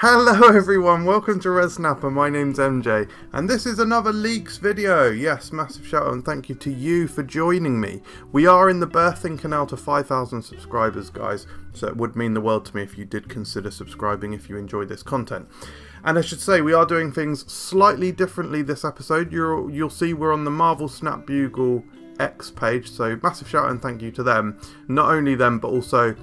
Hello everyone, welcome to ResSnapper. My name's MJ and this is another leaks video. Yes, massive shout out and thank you to you for joining me. We are in the birthing canal to 5,000 subscribers, guys, so it would mean the world to me if you did consider subscribing if you enjoy this content. And I should say we are doing things slightly differently this episode. You'll see we're on the Marvel Snap Bugle X page, so massive shout out and thank you to them. Not only them, but also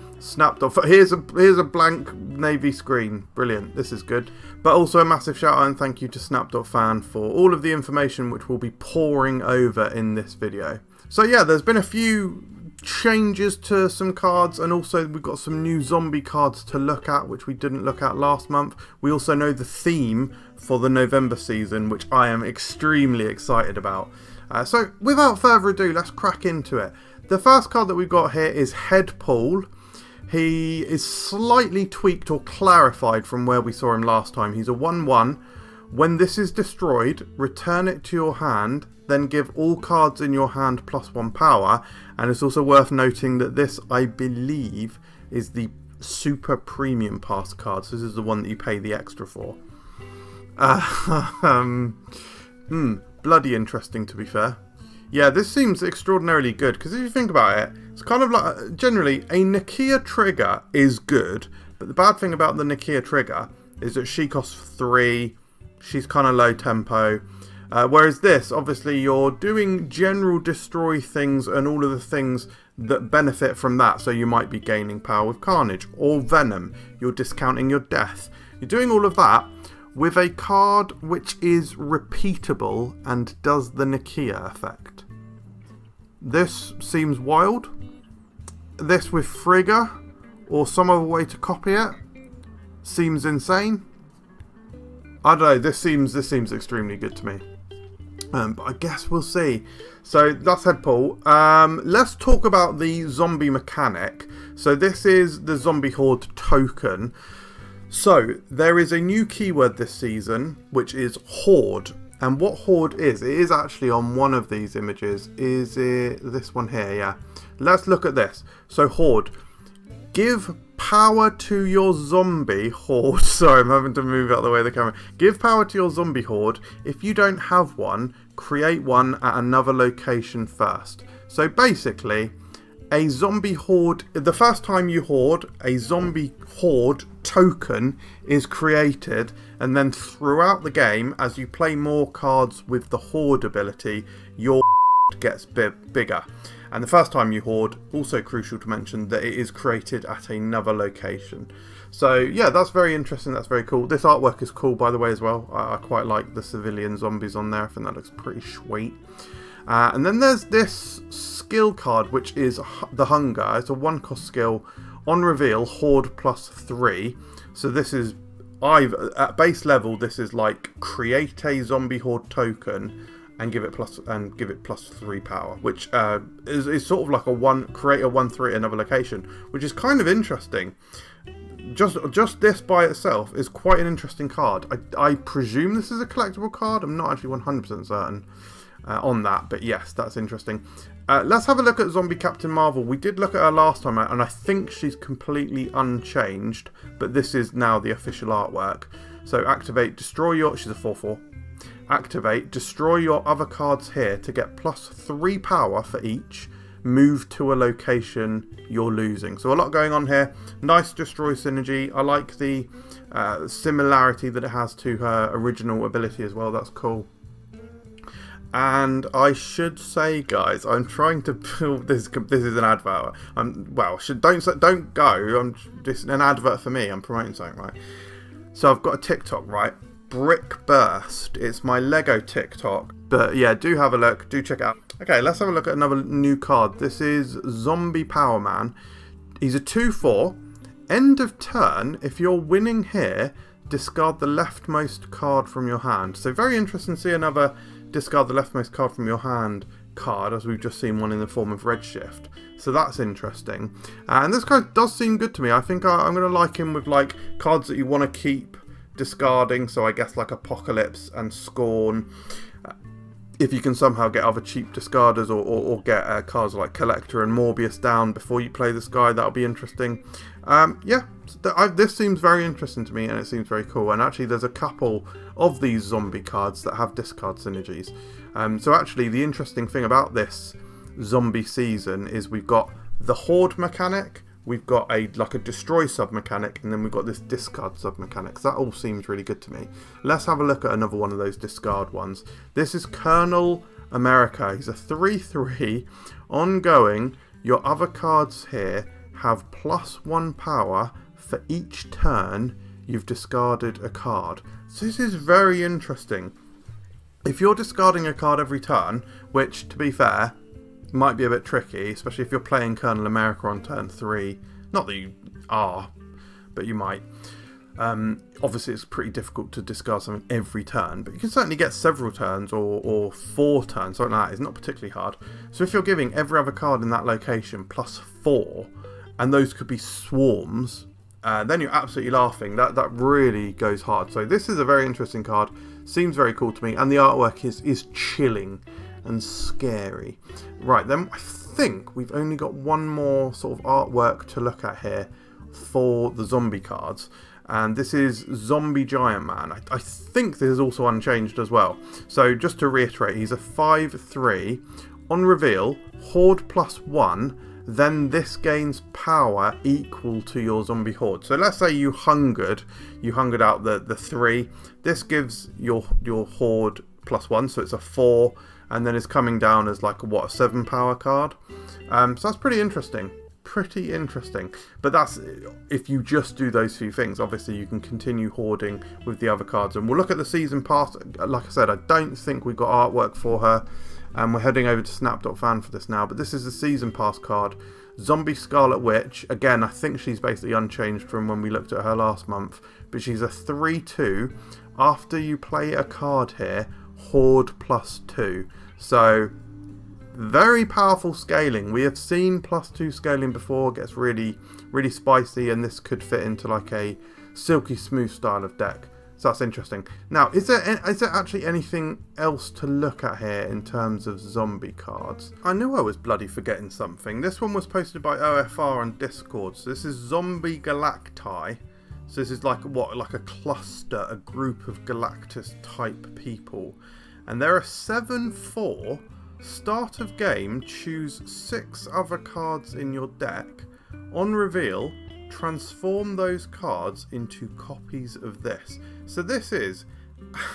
here's a blank navy screen, brilliant, this is good. But also a massive shout out and thank you to Snap.fan for all of the information which we'll be pouring over in this video. So yeah, there's been a few changes to some cards, and also we've got some new zombie cards to look at which we didn't look at last month. We also know the theme for the November season, which I am extremely excited about. So without further ado, let's crack into it. The first card that we've got here is Headpool. He is slightly tweaked or clarified from where we saw him last time. He's a 1/1. When this is destroyed, return it to your hand, then give all cards in your hand +1 power. And it's also worth noting that this, I believe, is the super premium pass card. So this is the one that you pay the extra for. Bloody interesting, to be fair. Yeah, this seems extraordinarily good, because if you think about it, it's kind of like, generally, a Nakia trigger is good, but the bad thing about the Nakia trigger is that she costs 3, she's kind of low tempo, whereas this, obviously, you're doing general destroy things and all of the things that benefit from that, so you might be gaining power with Carnage, or Venom, you're discounting your death, you're doing all of that with a card which is repeatable and does the Nakia effect. This seems wild. This with Frigga or some other way to copy it seems insane. I don't know, this seems extremely good to me. But I guess we'll see. So that's Headpool. Let's talk about the zombie mechanic. So this is the Zombie Horde Token. So, there is a new keyword this season, which is Horde. And what Horde is, it is actually on one of these images. Is it this one here? Yeah. Let's look at this. So, Horde. Give power to your zombie horde. Sorry, I'm having to move out of the way of the camera. Give power to your zombie horde. If you don't have one, create one at another location first. So, basically, a zombie horde, the first time you horde, a zombie horde token is created, and then throughout the game, as you play more cards with the horde ability, your gets bigger. And the first time you horde, also crucial to mention that it is created at another location. So yeah, that's very interesting, that's very cool. This artwork is cool, by the way, as well. I quite like the civilian zombies on there. I think that looks pretty sweet. And then there's this skill card, which is the Hunger. It's a 1-cost skill. On reveal, Horde +3. So this is, at base level, this is like create a Zombie Horde token and give it +3 power, which is sort of like create a 1/3 at another location, which is kind of interesting. Just this by itself is quite an interesting card. I presume this is a collectible card. I'm not actually 100% certain on that, but yes, that's interesting. Let's have a look at Zombie Captain Marvel. We did look at her last time, and I think she's completely unchanged, but this is now the official artwork. So activate, destroy your, she's a 4/4. Activate, destroy your other cards here to get +3 power for each. Move to a location you're losing. So a lot going on here. Nice destroy synergy. I like the similarity that it has to her original ability as well. That's cool. And I should say, guys, I'm trying to build this. This is an advert. Don't go. This is an advert for me. I'm promoting something, right? So I've got a TikTok, right? Brick Burst. It's my Lego TikTok. But yeah, do have a look. Do check it out. Okay, let's have a look at another new card. This is Zombie Powerman. He's a 2/4. End of turn. If you're winning here, discard the leftmost card from your hand. So very interesting to see another discard the leftmost card from your hand card, as we've just seen one in the form of Redshift. So that's interesting. And this card does seem good to me. I think I'm going to like him with like cards that you want to keep discarding. So I guess like Apocalypse and Scorn. if you can somehow get other cheap discarders or get cards like Collector and Morbius down before you play this guy, that'll be interesting. Yeah, this seems very interesting to me, and it seems very cool. And actually, there's a couple of these zombie cards that have discard synergies. So actually, the interesting thing about this zombie season is we've got the Horde mechanic, we've got a destroy sub-mechanic, and then we've got this discard sub-mechanic. So that all seems really good to me. Let's have a look at another one of those discard ones. This is Colonel America. He's a 3/3 ongoing. Your other cards here have +1 power for each turn you've discarded a card. So this is very interesting. If you're discarding a card every turn, which, to be fair, might be a bit tricky, especially if you're playing Colonel America on turn 3. Not that you are, but you might. Obviously, it's pretty difficult to discard something every turn, but you can certainly get several turns or 4 turns. Something like that is not particularly hard. So if you're giving every other card in that location +4, and those could be swarms, then you're absolutely laughing. That really goes hard. So this is a very interesting card. Seems very cool to me, and the artwork is chilling and scary. Right, then I think we've only got one more sort of artwork to look at here for the zombie cards, and this is Zombie Giant Man. I think this is also unchanged as well. So just to reiterate, he's a 5/3. On reveal, Horde +1, then this gains power equal to your Zombie Horde. So let's say you hungered out the 3. This gives your Horde +1, so it's a 4. And then it's coming down as like a 7 power card. So that's pretty interesting. But that's if you just do those few things. Obviously, you can continue hoarding with the other cards. And we'll look at the season pass. Like I said, I don't think we've got artwork for her. And we're heading over to snap.fan for this now. But this is the season pass card. Zombie Scarlet Witch. Again, I think she's basically unchanged from when we looked at her last month. But she's a 3/2. After you play a card here, Horde +2. So very powerful scaling. We have seen +2 scaling before. It gets really spicy, and this could fit into like a silky smooth style of deck. So that's interesting. Now, is there actually anything else to look at here in terms of zombie cards? I knew I was bloody forgetting something. This one was posted by OFR on Discord. So this is Zombie Galacti. So this is like a cluster, a group of Galactus type people. And there are 7/4. Start of game, choose 6 other cards in your deck. On reveal, transform those cards into copies of this. So this is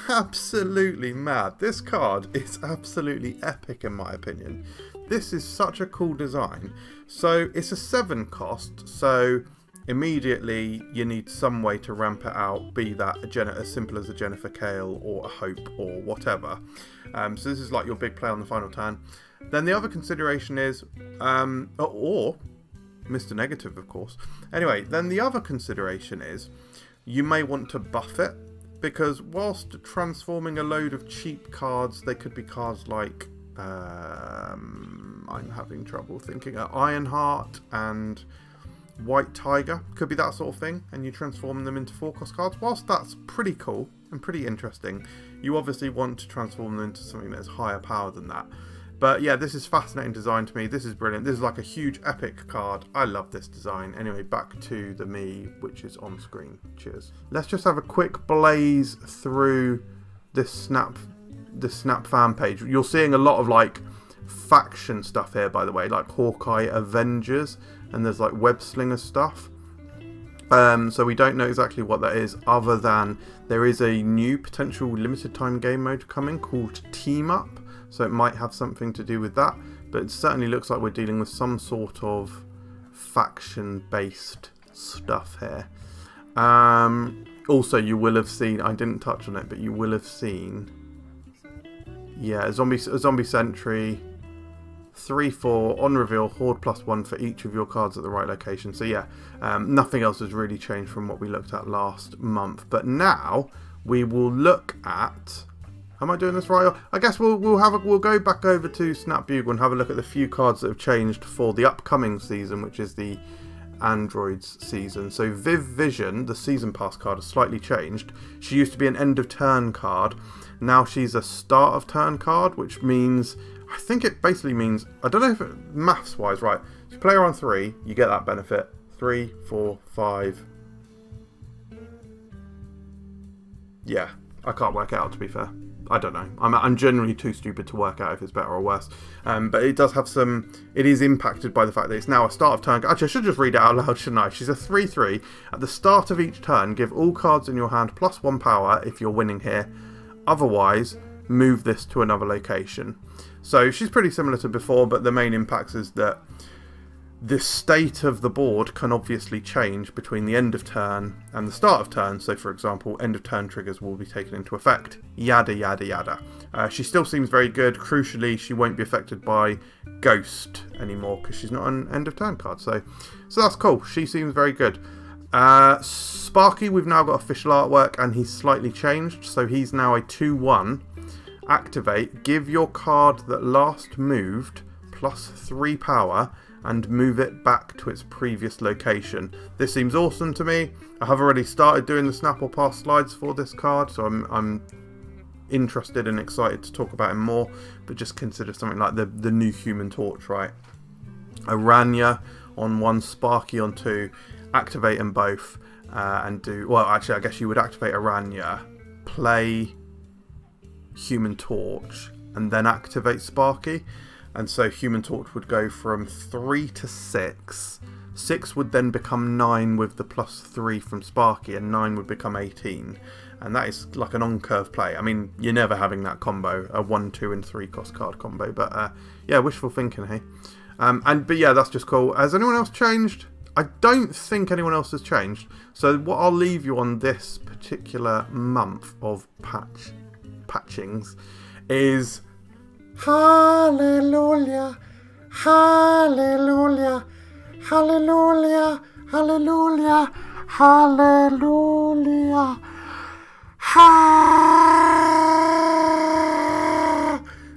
absolutely mad. This card is absolutely epic in my opinion. This is such a cool design. So it's a 7 cost, so immediately you need some way to ramp it out, be that as simple as a Jennifer Kale or a Hope or whatever. So this is like your big play on the final turn. Then the other consideration is, or Mr. Negative, of course. Anyway, then the other consideration is you may want to buff it, because whilst transforming a load of cheap cards, they could be cards like, I'm having trouble thinking, Ironheart and White Tiger, could be that sort of thing, and you transform them into 4-cost cards. Whilst that's pretty cool and pretty interesting, you obviously want to transform them into something that is higher power than that. But yeah, this is fascinating design to me. This is brilliant. This is like a huge epic card. I love this design. Anyway, back to the me, which is on screen. Cheers. Let's just have a quick blaze through this Snap fan page. You're seeing a lot of like faction stuff here, by the way, like Hawkeye Avengers, and there's like web slinger stuff. So we don't know exactly what that is, other than there is a new potential limited time game mode coming called Team Up. So it might have something to do with that, but it certainly looks like we're dealing with some sort of faction-based stuff here. Also, you will have seen, I didn't touch on it, but you will have seen, yeah, a zombie sentry, 3/4 on reveal, Horde +1 for each of your cards at the right location. So yeah, nothing else has really changed from what we looked at last month. But now we will look at. Am I doing this right? I guess we'll go back over to Snap Bugle and have a look at the few cards that have changed for the upcoming season, which is the Androids season. So Viv Vision, the season pass card, has slightly changed. She used to be an end of turn card. Now she's a start of turn card, which means, I think it basically means, I don't know if it, maths wise, right? If you play her on 3, you get that benefit. 3, 4, 5. Yeah, I can't work it out, to be fair. I don't know. I'm generally too stupid to work out if it's better or worse. But it does have some... It is impacted by the fact that it's now a start of turn... Actually, I should just read it out loud, shouldn't I? She's a 3/3. At the start of each turn, give all cards in your hand +1 power if you're winning here. Otherwise, move this to another location. So she's pretty similar to before, but the main impact is that the state of the board can obviously change between the end of turn and the start of turn. So, for example, end of turn triggers will be taken into effect. Yada, yada, yada. She still seems very good. Crucially, she won't be affected by Ghost anymore because she's not an end of turn card. So that's cool. She seems very good. Sparky, we've now got official artwork and he's slightly changed. So he's now a 2/1. Activate. Give your card that last moved +3 power and move it back to its previous location. This seems awesome to me. I have already started doing the snap or pass slides for this card, so I'm interested and excited to talk about him more, but just consider something like the new Human Torch, right? Arachnid on 1, Sparky on 2, activate them both, and do... Well, actually, I guess you would activate Arachnid, play Human Torch, and then activate Sparky. And so Human Torch would go from 3 to 6. 6 would then become 9 with the +3 from Sparky, and 9 would become 18. And that is like an on-curve play. I mean, you're never having that combo, a 1, 2, and 3 cost card combo. But yeah, wishful thinking, hey? But yeah, that's just cool. Has anyone else changed? I don't think anyone else has changed. So what I'll leave you on this particular month of patchings is... Hallelujah, hallelujah, hallelujah, hallelujah, hallelujah,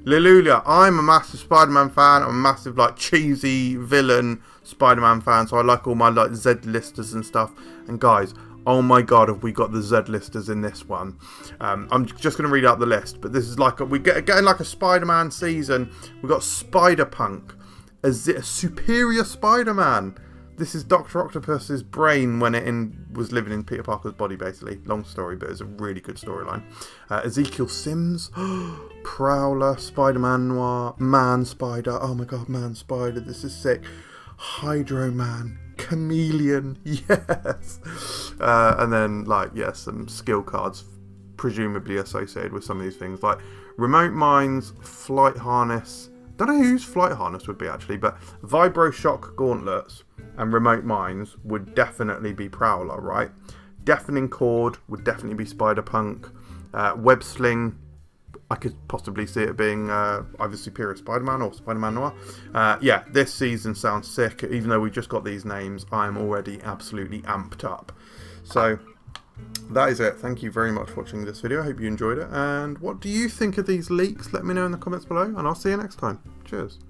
hallelujah. I'm a massive Spider-Man fan. I'm a massive like cheesy villain Spider-Man fan, so I like all my like Z-listers and stuff. And guys, oh my god, have we got the Z-listers in this one. I'm just going to read out the list, but this is like, we getting like a Spider-Man season. We've got Spider-Punk, a superior Spider-Man. This is Dr. Octopus's brain when it was living in Peter Parker's body, basically. Long story, but it's a really good storyline. Ezekiel Sims, Prowler, Spider-Man Noir, Man Spider, oh my god, Man Spider, this is sick. Hydro Man, Chameleon, yes. And then like, yeah, some skill cards presumably associated with some of these things, like Remote Mines, Flight Harness. Don't know whose Flight Harness would be actually, but Vibro Shock Gauntlets and Remote Mines would definitely be Prowler, right? Deafening Cord would definitely be Spider-Punk. Web Sling, I could possibly see it being either Superior Spider-Man or Spider-Man Noir. Yeah, this season sounds sick. Even though we just got these names, I am already absolutely amped up. So that is it. Thank you very much for watching this video. I hope you enjoyed it. And what do you think of these leaks? Let me know in the comments below, and I'll see you next time. Cheers.